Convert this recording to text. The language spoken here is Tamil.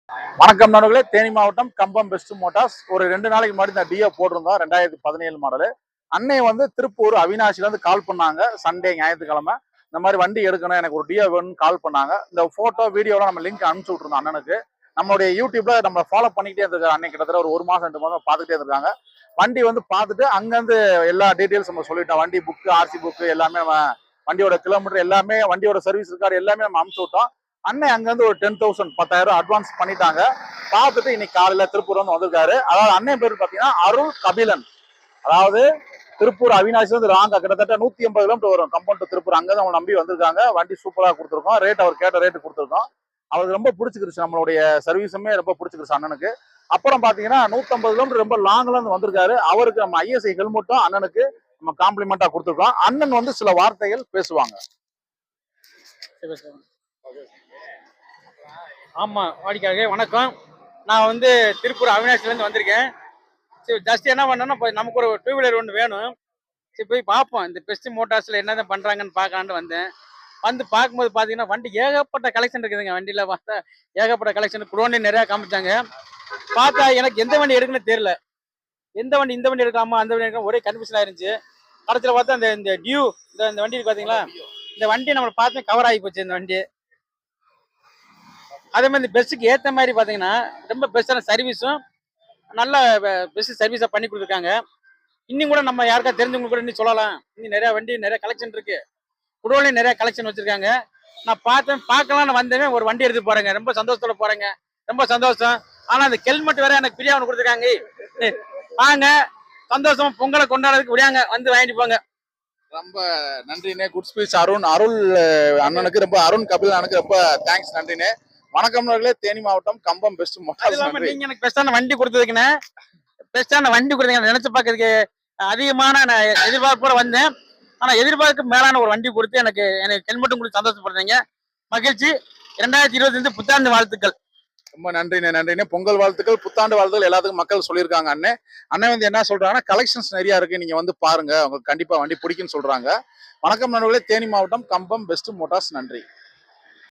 வணக்கம் நண்பர்களே, தேனி மாவட்டம் கம்பம் பெஸ்ட் மோட்டார்ஸ். ஒரு 2 நாளைக்கு முன்னாடி இந்த டியோ போட்டிருந்தோம். 2017 மாடலு. அன்னை வந்து திருப்பூர் அவினாசில இருந்து கால் பண்ணாங்க. சண்டே ஞாயிற்றுக்கிழமை இந்த மாதிரி வண்டி எடுக்கணும், எனக்கு ஒரு டியோ வேணும்னு கால் பண்ணாங்க. இந்த போட்டோ வீடியோலாம் நம்ம லிங்க் அனுப்பிச்சு விட்டுருந்தோம் அண்ணனுக்கு. நம்மளுடைய யூடியூப்ல நம்ம ஃபாலோ பண்ணிக்கிட்டே இருக்காங்க. அன்னைக்கு கிட்டத்தட்ட ஒரு மாசம் 2 மாதம் பார்த்துட்டே இருக்காங்க. வண்டி வந்து பார்த்துட்டு அங்கேருந்து எல்லா டீட்டெயில்ஸ் நம்ம சொல்லிட்டோம். வண்டி புக்கு, ஆர்சி புக்கு எல்லாமே, வண்டியோட கிலோமீட்டர் எல்லாமே, வண்டியோட சர்வீஸ் ரெக்கார்டு எல்லாமே நம்ம அனுப்பிச்சு விட்டோம். அண்ணன் அங்கிருந்து ஒரு 10,000 10,000 அட்வான்ஸ் பண்ணிட்டாங்க. பார்த்துட்டு இன்னைக்கு காலையில திருப்பூர் வந்து வந்திருக்காரு. அதாவது அண்ணன் பேர் பாத்தீங்கன்னா அருள் கபிலன். அதாவது திருப்பூர் அவினாசி வந்து ராங்க கிட்டத்தட்ட 180 கிலோமீட்டர் வரும் கம்பம் டு திருப்பூர். அங்கதான் அவங்க நம்பி வந்திருக்காங்க. வண்டி சூப்பரா கொடுத்துருக்கோம். ரேட் அவர் கேட்ட ரேட்டு கொடுத்துருக்கோம். அவருக்கு ரொம்ப பிடிச்சிருச்சு, நம்மளுடைய சர்வீஸுமே ரொம்ப பிடிச்சிருச்சு அண்ணனுக்கு. அப்புறம் பாத்தீங்கன்னா 150 கிலோமீட்டர் ரொம்ப லாங்ல இருந்து வந்திருக்காரு. அவருக்கு நம்ம ஐஎஸ்ஐ ஹெல்மெட்டும் அண்ணனுக்கு நம்ம காம்ப்ளிமெண்டா கொடுத்துருக்கோம். அண்ணன் வந்து சில வார்த்தைகள் பேசுவாங்க. ஆமா, வாடிக்கையாளர்களே வணக்கம். நான் வந்து திருப்பூர் அவினாசிலேருந்து வந்திருக்கேன். சரி, ஜஸ்ட் என்ன பண்ணோன்னா, இப்போ நமக்கு ஒரு 2 வீலர் ஒன்று வேணும். சரி, போய் பார்ப்போம், இந்த பெஸ்ட் மோட்டார்ஸில் என்னதான் பண்ணுறாங்கன்னு பார்க்கலான்னு வந்தேன். வந்து பார்க்கும்போது பார்த்தீங்கன்னா வண்டி ஏகப்பட்ட கலெக்ஷன் இருக்குதுங்க. வண்டியில் பார்த்தா ஏகப்பட்ட கலெக்ஷன், குடோனே நிறையா காமிச்சாங்க. பார்த்தா எனக்கு எந்த வண்டி எடுக்குன்னு தெரியல. எந்த வண்டி, இந்த வண்டி எடுக்கலாமா அந்த வண்டி எடுக்கலாம், ஒரே கன்ஃபியூஷன் ஆயிருந்துச்சு. கடைசியில் பார்த்தா இந்த டியூ, இந்த வண்டி இருக்கு பார்த்தீங்களா, இந்த வண்டி நம்மளை பார்த்து கவர் ஆகி போச்சு இந்த வண்டி. அதே மாதிரி இந்த பெஸ்ட்டுக்கு ஏற்ற மாதிரி பார்த்தீங்கன்னா ரொம்ப பெஸ்ட்டான சர்வீஸும், நல்ல பெஸ்ட் சர்வீஸாக பண்ணி கொடுத்துருக்காங்க. இன்னும் கூட நம்ம யாருக்கா தெரிஞ்சவங்க கூட இன்னும் சொல்லலாம். இன்னும் நிறையா வண்டி, நிறைய கலெக்ஷன் இருக்கு. குடோன்லேயும் நிறைய கலெக்ஷன் வச்சிருக்காங்க. நான் பார்த்தேன், பார்க்கலான்னு வந்தேன். ஒரு வண்டி எடுத்து போறேங்க. ரொம்ப சந்தோஷத்தோட போறேங்க. ரொம்ப சந்தோஷம். ஆனால் அந்த ஹெல்மெட் வேற எனக்கு பிரியா ஒன்று கொடுத்துருக்காங்க. வாங்க, சந்தோஷமா பொங்கலை கொண்டாடுறதுக்கு விடியாங்க, வந்து வாங்கிட்டு போங்க. ரொம்ப நன்றினே. குட் ஸ்பீச் அருள் அண்ணனுக்கு ரொம்ப, அருண் கபில் அண்ணனுக்கு ரொம்ப தேங்க்ஸ், நன்றினே. வணக்கம் நண்பர்களே, தேனி மாவட்டம் கம்பம் பெஸ்ட் மோட்டார்ஸ். நீங்க எனக்கு பெஸ்டான வண்டி கொடுத்ததுக்குன்னு, பெஸ்டான வண்டி கொடுத்தீங்க நினைச்சு பார்க்கறதுக்கு அதிகமான எதிர்பார்ப்போட வந்தேன். ஆனா எதிர்பார்ப்பு மேலான ஒரு வண்டி கொடுத்து எனக்கு ஹெல்மெட்டும் கொடுத்து சந்தோஷப்படுறீங்க. மகிழ்ச்சி. 2025 புத்தாண்டு வாழ்த்துக்கள். ரொம்ப நன்றினே. பொங்கல் வாழ்த்துக்கள், புத்தாண்டு வாழ்த்துக்கள் எல்லாத்துக்கும் மக்கள் சொல்லியிருக்காங்க. அண்ணன் வந்து என்ன சொல்றாங்கன்னா, கலெக்ஷன்ஸ் நிறைய இருக்கு, நீங்க வந்து பாருங்க, உங்களுக்கு கண்டிப்பா வண்டி பிடிக்குன்னு சொல்றாங்க. வணக்கம் நண்பர்களே, தேனி மாவட்டம் கம்பம் பெஸ்ட் மோட்டார்ஸ். நன்றி.